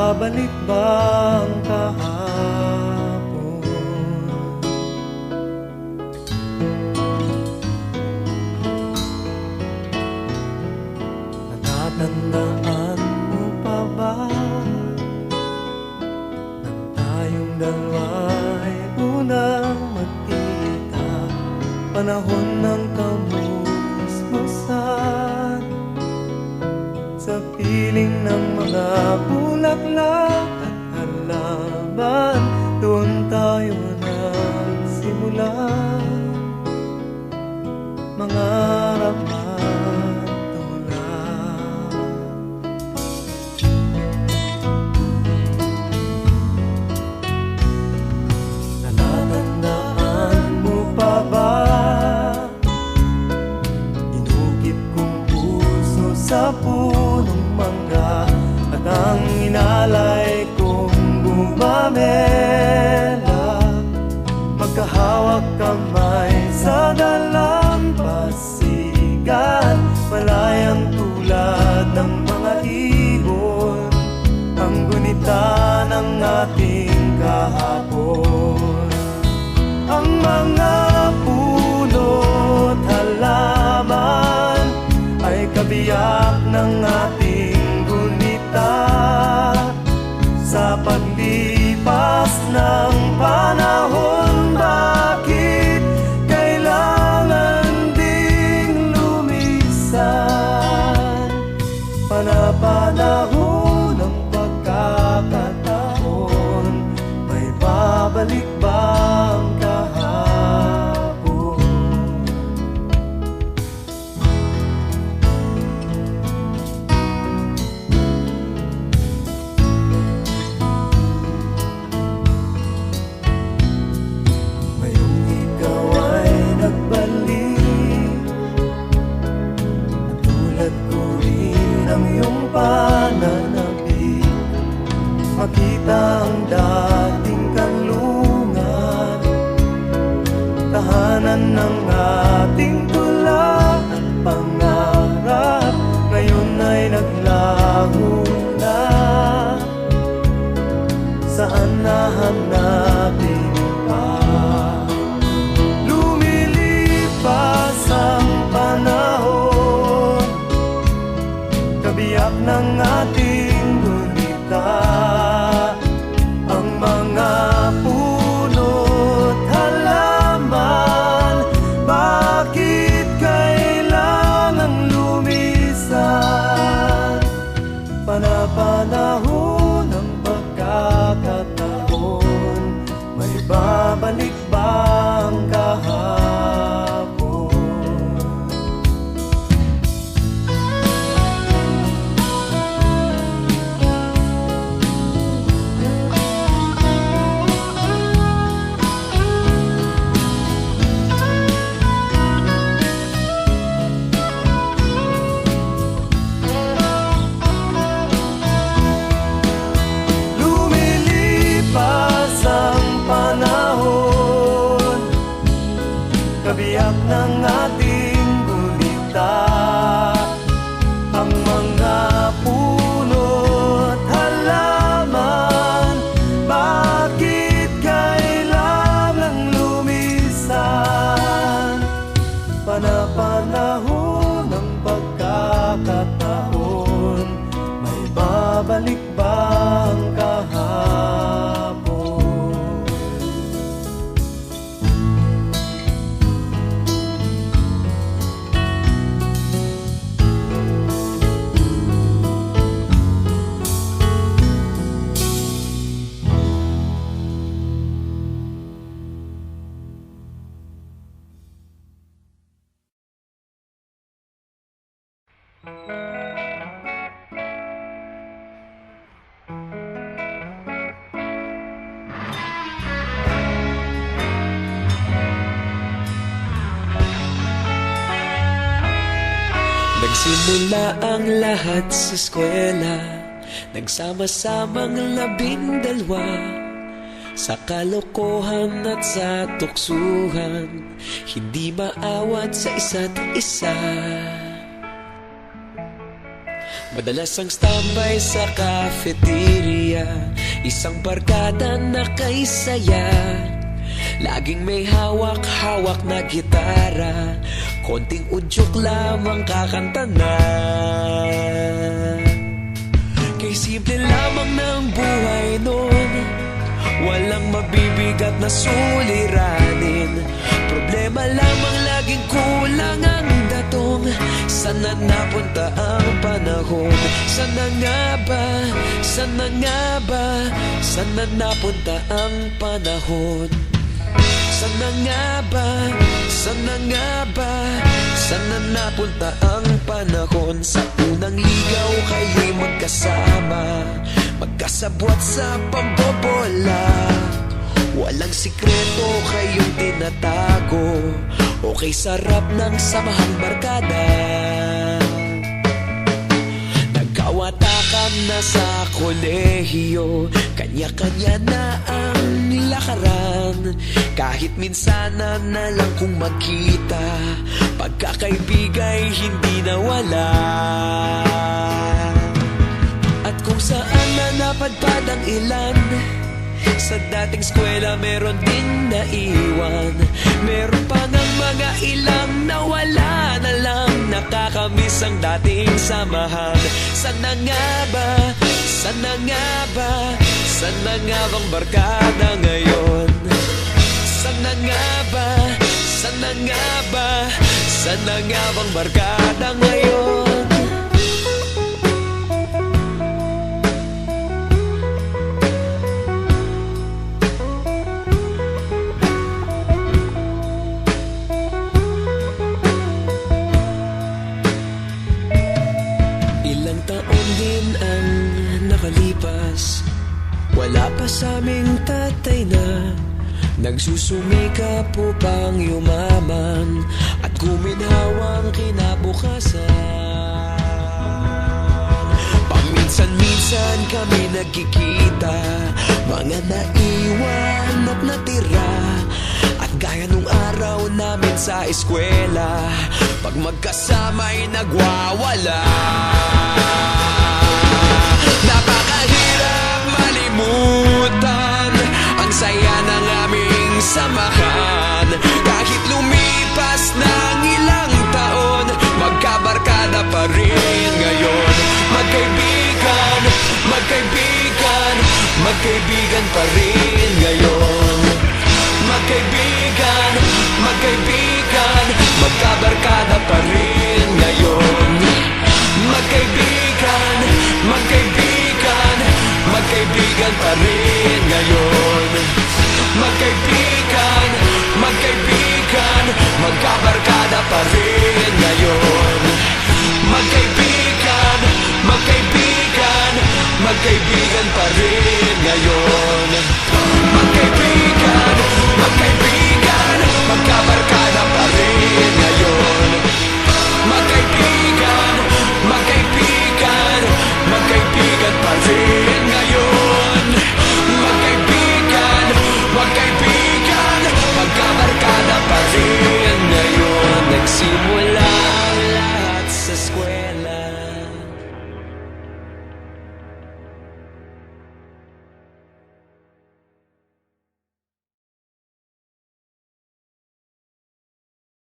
babalik ba ang kahapon? Natatandaan mo pa ba nang tayong dalawa'y unang magkita? Panahon ng kamusmusan, sa piling ng mga bulaklak at halaman, doon tayo nagsimula mangarap at tulad. Natatandaan mo pa ba inukit kong puso sa punong mangga, at ang inalay kong gumamela, magkahawak kamay sa dalampasigan, malayang tulad ng mga ibon, ang gunita ng ating kahapon. Ang mga puno't halaman ay kabiyak ng ating gunita, sa paglipas ng panahon. Bakit kailangan ding lumisan? Panapanahon ng pagkakataon, may babalik ba ang kahapon? Ngayong ikaw ay nagbalik, natulad ko rin ang iyong pananabik, makita ang dating kanlungan, tahanan ng ating tula at pangarap, ngayon ay naglaho na. Saan nahanapin pa? Lumilipas ang panahon, kabiyak ng ating gunita, ang mga puno't halaman. Bakit kailangang lumisan? Panapanahon ng pagkakataon, may babalik ba ang kahapon? Lumilipas ang panahon, kabiyak ng ating gunita, ang mga puno't halaman. Bakit kailangang lumisan? Panapanahon ng pagkakataon, may babalik ba ang kahapon? Nagsimula ang lahat sa eskwela, nagsama-samang 12, sa kalokohan at sa tuksuhan, hindi maawat sa isa't isa. Madalas ang standby sa cafeteria, isang barkada na kay saya. Laging may hawak-hawak na gitara, konting udyok lamang kakanta na. Kay simple lamang ng buhay nun, walang mabibigat na suliranin. Problema lamang laging kulang ang datong. Sana napunta ang panahon? Sana nga ba? Sana nga ba? Sana napunta ang panahon? Sana nga ba? Sana nga ba? Sana napunta ang panahon? Sa unang ligaw kayo'y magkasama, magkasabwat sa pambobola. Walang sikreto kayong tinatago, okay sarap ng samahang barkada. Nagkawatakan na sa kolehiyo, kanya-kanya na ang lakaran. Kahit minsan na lang kung magkita, pagkakaibigay hindi nawala. At kung saan na napadpad ang ilan, sa dating eskwela meron din naiwan. Meron pa ng mga ilang nawala na lang, nakakamiss ang dating samahan. Sana nga ba? Sana nga ba? Sana nga bang barkada ngayon? Sana nga ba? Sana nga ba? Sana nga bang barkada ngayon? Ilang taon din ang nakalipas, wala pa sa aming tatay na nagsusumikap upang yumaman at guminhawang kinabukasan. Paminsan-minsan kami nagkikita, mga naiwan at natira. At gaya nung araw namin sa eskwela, pag magkasama'y nagwawala. Napakahirap malimutan ang saya ng aming samahan. Kahit lumipas ng ilang taon, magkabarkada pa rin ngayon. Magkaibigan, magkaibigan, magkaibigan pa rin ngayon. Magkaibigan, magkaibigan, magkabarkada pa rin ngayon. Magkaibigan, magkaibigan, magkaibigan pa rin ngayon. Magkaibigan, magkaibigan, magkabarkada pa rin ngayon. Magkaibigan, magkaibigan, magkaibigan pa rin ngayon.